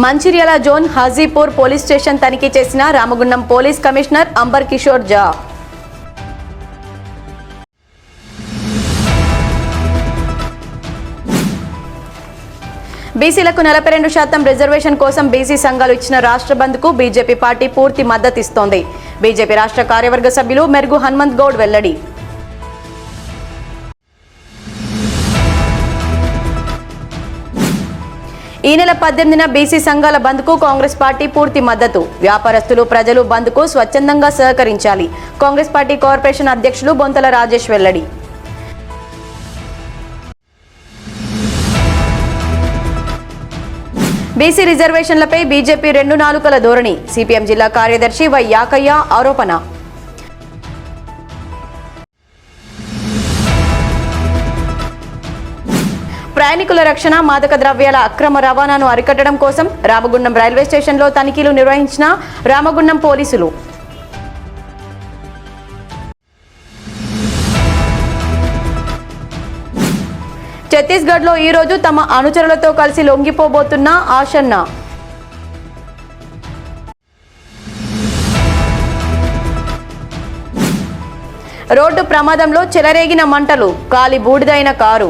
Mancherial zone Hajipur police station తనిఖీ చేసిన Ramagundam police commissioner Amber Kishore Jha. బీసీలకు 42% రిజర్వేషన్ కోసం బీసీ సంఘాలు ఇచ్చిన రాష్ట్ర బంద్కు బీజేపీ పార్టీ పూర్తి మద్దతిస్తోంది. బీజేపీ రాష్ట్ర కార్యవర్గ సభ్యులు మెరుగు హనుమంత్ గౌడ్ వెల్లడి. ఈ నెల 18న బీసీ సంఘాల బంద్కు కాంగ్రెస్ పార్టీ పూర్తి మద్దతు. వ్యాపారస్తులు, ప్రజలు బంద్కు స్వచ్ఛందంగా సహకరించాలి. కాంగ్రెస్ పార్టీ కార్పొరేషన్ అధ్యక్షులు బొంతల రాజేష్ వెల్లడి. బీసీ రిజర్వేషన్లపై బీజేపీ 2 నాలుకల ధోరణి. సిపిఎం జిల్లా కార్యదర్శి వై యాకయ్య ఆరోపణ. ప్రయాణికుల రక్షణ, మాదక ద్రవ్యాల అక్రమ రవాణాను అరికట్టడం కోసం రామగుండం రైల్వే స్టేషన్లో తనిఖీలు నిర్వహించిన రామగుండం పోలీసులు. ఛత్తీస్గఢ్లో ఈరోజు తమ అనుచరులతో కలిసి లొంగిపోబోతున్న ఆషన్న. రోడ్డు ప్రమాదంలో చెలరేగిన మంటలు, కాలి బూడిదైన కారు.